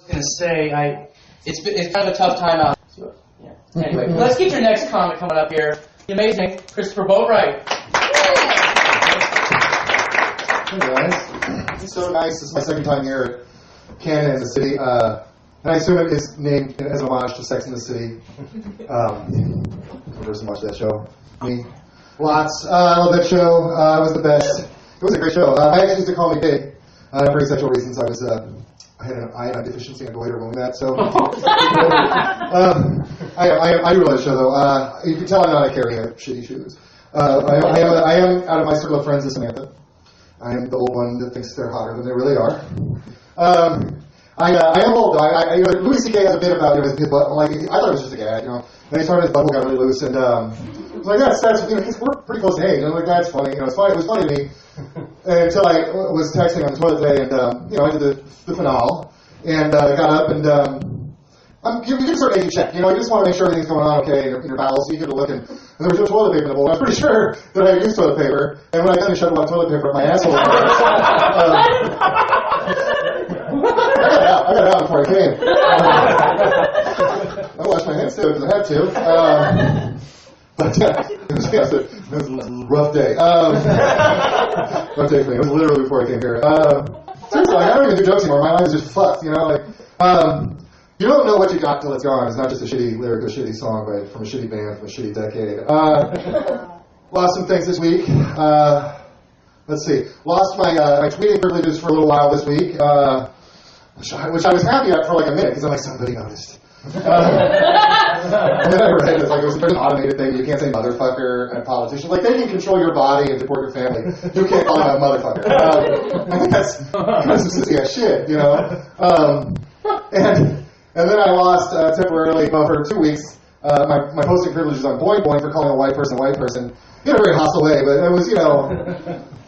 going to say, it's kind of a tough time out. So, yeah. Anyway, let's get your next comic coming up here. The amazing Christopher Boatwright. Hey guys, it's so nice. This is my second time here at Canada in the city. And I assume it is named as an homage to Sex in the City. I've watched that show. Me. Lots. I love that show. It was the best. It was a great show. I actually used to call me Pig for sexual reasons. I had an iodine deficiency and later when that. So I do love the show though. You can tell I'm not carrying shitty shoes. I am out of my circle of friends, is Samantha. I am the old one that thinks they're hotter than they really are. I am old though. Louis C.K. has a bit about his butt. Like I thought it was just a gag, you know. Then he started his butthole got really loose, and I was like, that's you know, we're pretty close to age. And I'm like, that's funny. You know, it's funny. It was funny to me until I was texting on the toilet today, and you know, I did the finale, and got up and you can start making check. You know, you just want to make sure everything's going on okay in your bowels. So you get to look, and there was no toilet paper in the bowl. I was pretty sure that I had used toilet paper, and when I done, I shoved a lot of toilet paper up my asshole. I got it out before I came. I washed my hands too because I had to. But it was a rough day. Rough day for me. It was literally before I came here. Seriously, like, I don't even do jokes anymore. My life is just fucked. You know, like you don't know what you got till it's gone. It's not just a shitty lyric or a shitty song, but from a shitty band from a shitty decade. Lost some things this week. Let's see. Lost my tweeting privileges for a little while this week. Which I was happy at for like a minute because I'm like, somebody noticed. And then I read it like there's an automated thing. You can't say motherfucker and politicians. Like they can control your body and deport your family. You can't call them a motherfucker. I think that's some sissy ass shit, you know. And then I lost temporarily for 2 weeks my posting privileges on Boing Boing for calling a white person in a very hostile way. But it was, you know.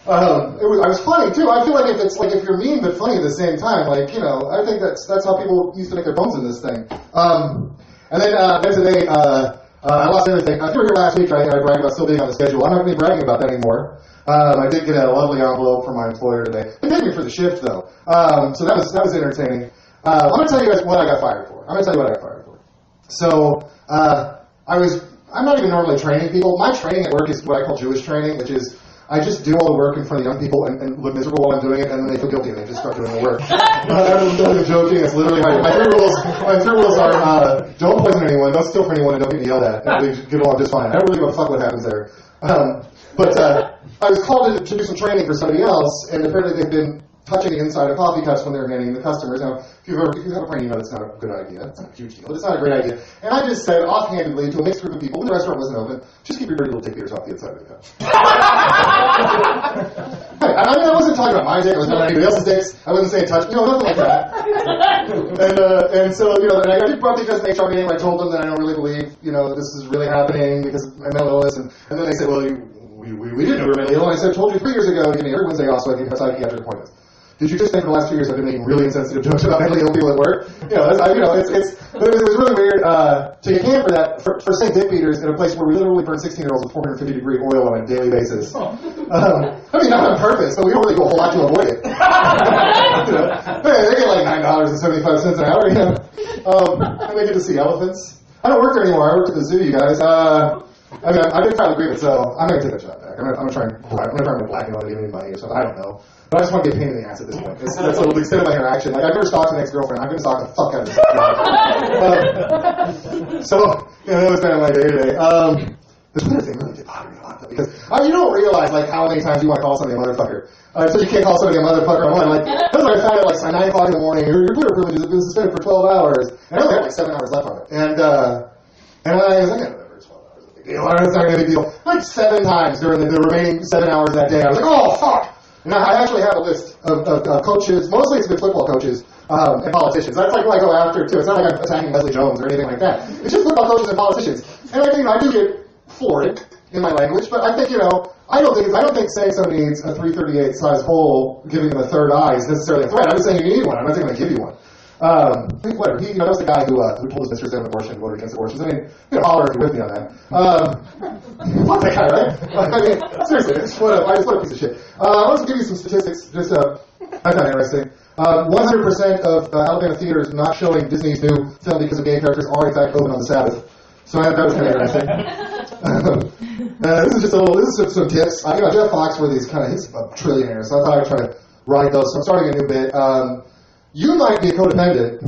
I was funny too. I feel like if you're mean but funny at the same time, like, you know, I think that's how people used to make their bones in this thing. And then today, I lost everything. If you were here last week, I bragged about still being on the schedule. I'm not going to be bragging about that anymore. I did get a lovely envelope from my employer today. They paid me for the shift though, so that was entertaining. I'm going to tell you guys what I got fired for. So I'm not even normally training people. My training at work is what I call Jewish training, which is I just do all the work in front of young people and look miserable while I'm doing it, and then they feel guilty and they just start doing the work. I'm not even joking. It's literally my three rules are don't poison anyone, don't steal from anyone, and don't get me yelled at. And we get along just fine. I don't really give a fuck what happens there. But I was called to do some training for somebody else, and apparently they've been touching the inside of coffee cups when they're handing the customers. Now, if you have a brain, you know that's not a good idea. It's not a huge deal, but it's not a great idea. And I just said offhandedly to a mixed group of people when the restaurant wasn't open, just keep your dirty little dick eaters off the inside of the cup. I mean, I wasn't talking about my dick. I was talking about anybody else's dicks. I wasn't saying touch. You know, nothing like that. And so, you know, and I did probably because the HR meeting, I told them that I don't really believe, you know, that this is really happening because of my mental illness. And then they said, well, we didn't know we were mentally ill. And I said, I told you 3 years ago, you know, every Wednesday also I give psychiatric appointments. Did you just think for the last 2 years I've been making really insensitive jokes about mentally ill people at work? You know, it was really weird to get canned for that, for saying dick beaters in a place where we literally burn 16-year-olds with 450-degree oil on a daily basis. I mean, not on purpose, but we don't really do a whole lot to avoid it. You know, hey, they get like $9.75 an hour, you know. And they get to see elephants. I don't work there anymore. I work at the zoo, you guys. I mean, I did file an agreement, so I'm going to take that job back. I'm going to try and blackmail it, give me money or something. I don't know. But I just want to get a pain in the ass at this point. That's the extent of my interaction. Like, I've never stalked an ex-girlfriend. I'm going to stalk the fuck out of this. So, you know, that was kind of my day today. The Twitter thing really did bother me a lot, though, because you don't realize, like, how many times you want to call somebody a motherfucker. So you can't call somebody a motherfucker on one. Like, that's what I found out, like, 9 o'clock in the morning. Your Twitter privilege has been suspended for 12 hours. And I only had, like, 7 hours left on it. And when I was like, whatever, 12 hours is a big deal. It's not a big deal. Like, 7 times during the remaining 7 hours that day, I was like, oh, fuck! Now, I actually have a list of coaches, mostly it's been football coaches and politicians. That's like who I go after, too. It's not like I'm attacking Leslie Jones or anything like that. It's just football coaches and politicians. And I do get florid in my language, but I think, you know, I don't think saying somebody needs a 338 size hole, giving them a third eye is necessarily a threat. I'm just saying you need one. I'm not saying I'm going to give you one. I think whatever. That was the guy who told his mistress to have an abortion and voted against abortions. I mean, you know, holler if you're with me on that. Fuck that guy, right? I mean, seriously, what a piece of shit. I'll also give you some statistics, just I found interesting. 100% of Alabama theaters not showing Disney's new film because of gay characters are in fact open on the Sabbath. So that was kind of interesting. This is some tips. Jeff Foxworthy's he's a trillionaire, so I thought I'd try to write those. So I'm starting a new bit. You might be a codependent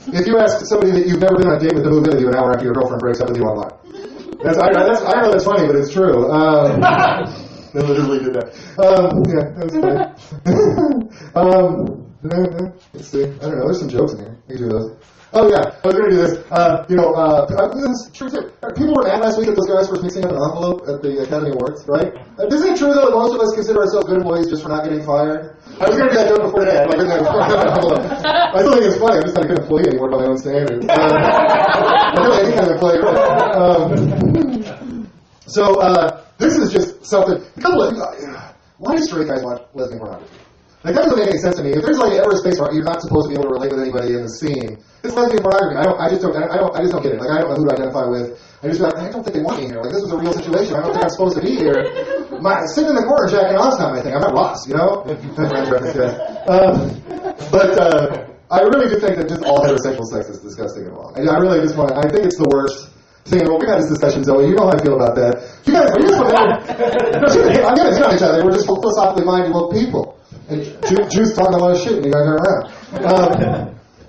if you ask somebody that you've never been on a date with to move in with you an hour after your girlfriend breaks up with you online. I know that's funny, but it's true. They literally did that. Yeah, that was funny. Let's see. I don't know. There's some jokes in here. You can do those. Oh yeah, I was going to do this. This is true too. People were mad last week at those guys for mixing up an envelope at the Academy Awards, right? Isn't it true though that most of us consider ourselves good employees just for not getting fired? I was going to do that joke before today. I still think it's funny. I'm just not a good employee anymore by my own standards. I'm really any kind of employee. This is just something. Why do straight guys watch lesbian pornography? That doesn't make any sense to me. If there's ever a space where you're not supposed to be able to relate with anybody in the scene, it's lesbian pornography. I just don't get it. I don't know who to identify with. I just I don't think they want me here. This was a real situation. I don't think I'm supposed to be here. Sitting in the corner jacking off's not my thing. I'm not Ross, I really do think that just all heterosexual sex is disgusting and wrong. I really just I think it's the worst. Well, we've had this discussion, Zoe. You know how I feel about that. You guys, I'm going to hit on each other. We're just philosophically minded woke people. And Jews talking a lot of shit, and you guys are around.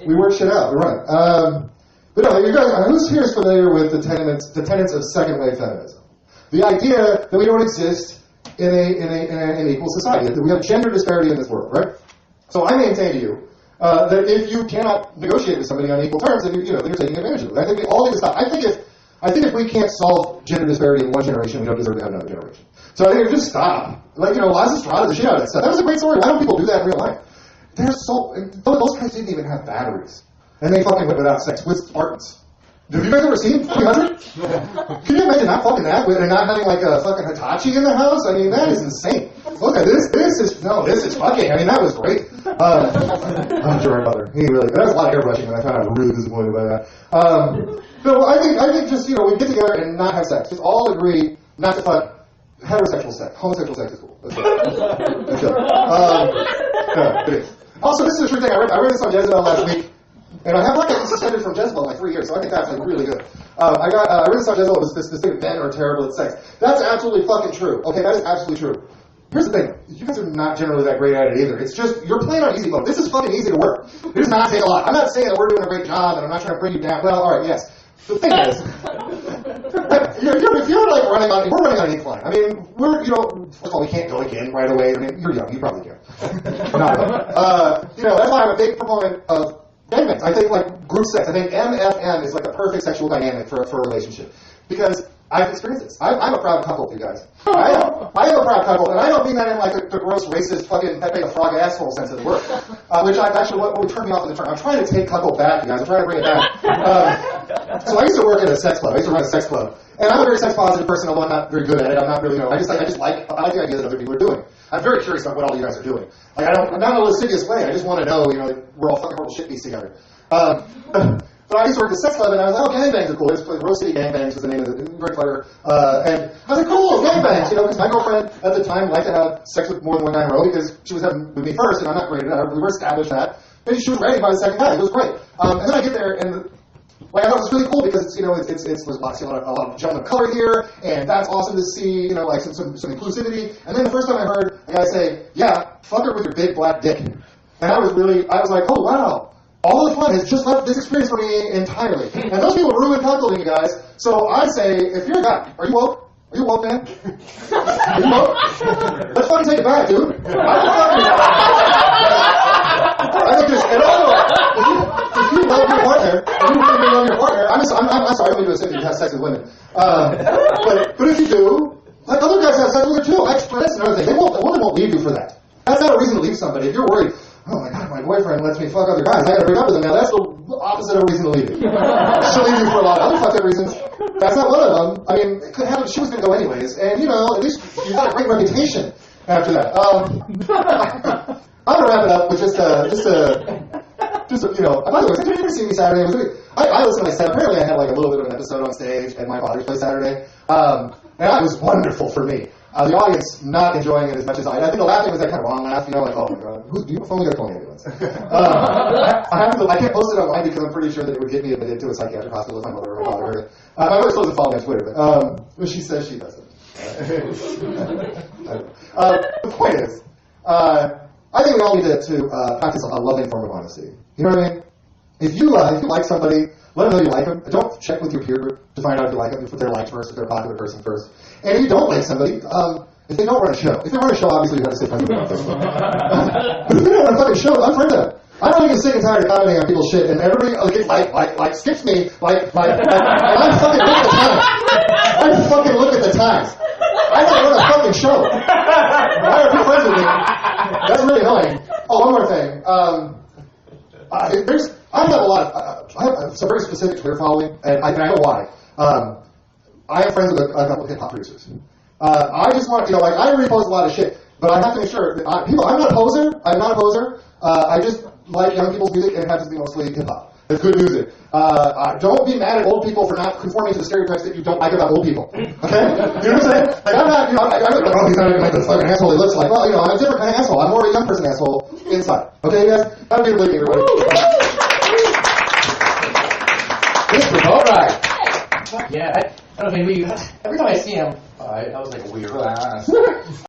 We work shit out. We run. But no, you guys, who's here is familiar with the tenets of second wave feminism? The idea that we don't exist in an equal society, that we have gender disparity in this world, right? So I maintain to you that if you cannot negotiate with somebody on equal terms, then you're taking advantage of it. I think we all need to stop. I think if we can't solve gender disparity in one generation, we don't deserve to have another generation. So I think we just stop. Liza Strada, the shit out of that stuff. That was a great story. Why don't people do that in real life? Those guys didn't even have batteries. And they fucking went without sex with Spartans. Have you guys ever seen 300? Can you imagine not fucking that and not having a fucking Hitachi in the house? I mean, that is insane. Look at this. This is fucking. I mean, that was great. Gerard Butler. That was a lot of airbrushing, and I found out really disappointed by that. I think just, we get together and not have sex. Just all agree not to fuck heterosexual sex. Homosexual sex is cool. That's it. It is. Also, this is a true thing. I read this on Jezebel last week. And I have gotten suspended from Jezebel in 3 years, so I think that's really good. I read this on Jezebel, this thing that men are terrible at sex. That's absolutely fucking true. Okay, that is absolutely true. Here's the thing. You guys are not generally that great at it either. It's just, you're playing on easy mode. This is fucking easy to work. It does not take a lot. I'm not saying that we're doing a great job and I'm not trying to bring you down. Well, alright, yes. The thing is, if you're running on, we're running on an incline. I mean, first of all, we can't go again right away. I mean, you're young, you probably can. Not that's why I'm a big proponent of gangbangs. I think group sex. I think MFM is the perfect sexual dynamic for a relationship. Because I've experienced this. I'm a proud couple, you guys. I am a proud couple, and I don't mean that in the gross, racist, fucking Pepe the Frog asshole sense of the word. Which actually what would turn me off in the term. I'm trying to take couple back, you guys. I'm trying to bring it back. So I used to work at a sex club. I used to run a sex club. And I'm a very sex positive person, although I'm not very good at it. I'm not really, I like the idea that other people are doing. I'm very curious about what all you guys are doing. I'm not in a lascivious way. I just want to know, we're all fucking horrible shit beasts together. But I used to work at a sex club, and I was like, gangbangs are cool. It was Rose City Gangbangs was the name of it. Very clever. And I was like, cool, gangbangs, because my girlfriend at the time liked to have sex with more than one guy in a row because she was having with me first, and I'm not great at it. We were established that. And she was ready by the second guy. It was great. And then I get there, and I thought it was really cool because it's there's a lot of gentlemen of color here, and that's awesome to see, some inclusivity. And then the first time I heard a guy say, yeah, fuck her with your big black dick. And I was like, oh wow. All the fun has just left this experience for me entirely. And those people ruin cuckolding, you guys. So I say, if you're a guy, are you woke? Are you woke, man? Are you woke? Let's fucking take it back, dude. I think there's, and also, if you love your partner, I'm sorry, I'm going to assume you have sex with women. But if you do, other guys have sex with her too. That's another thing. A woman won't leave you for that. That's not a reason to leave somebody. If you're worried, oh my god, my boyfriend lets me fuck other guys, I gotta break up with him now. That's the opposite of a reason to leave you. She'll leave you for a lot of other fucked up reasons. That's not one of them. I mean, it could happen. She was gonna go anyways, and at least you got a great reputation after that. I'm gonna wrap it up with just by the way, did you ever see me Saturday? I listened to my set. Apparently I had a little bit of an episode on stage at my father's place Saturday. And that was wonderful for me. The audience not enjoying it as much as I think the laughing was that kind of wrong laugh, like, oh my god, if only I call the ambulance. I can't post it online because I'm pretty sure that it would get me admitted to a psychiatric hospital if my mother or my father heard it. My mother still doesn't follow me on Twitter, but she says she doesn't. The point is, I think we all need to practice a loving form of honesty. You know what I mean? If you like somebody, let them know you like them. Don't check with your peer group to find out if you like them, if they're liked first, if they're a popular person first. And if you don't like somebody, if they don't run a show, obviously you have to stay friends with them on Facebook. But if they don't run a fucking show, unfriend them. I'm not even sick and tired of commenting on people's shit, and everybody skips me, and I'm fucking look at the times. I fucking look at the times. I gotta run a fucking show. Why are you friends with me? That's really annoying. Oh, one more thing. I have some very specific Twitter following, and I know why. I am friends with a couple of hip-hop producers. I just want, I repost a lot of shit, but I have to make sure that I'm not a poser. I just like young people's music, and it happens to be mostly hip-hop. It's good music. Don't be mad at old people for not conforming to the stereotypes that you don't like about old people. Okay? You know what I'm saying? I'm not, I'm like, oh, he's not even like the fucking asshole he looks like. Well, I'm a different kind of asshole. I'm more of a young person asshole inside. Okay, you guys? Have a good evening, everybody. All right. Yeah, I don't think every time I see him, that was like a weird laugh.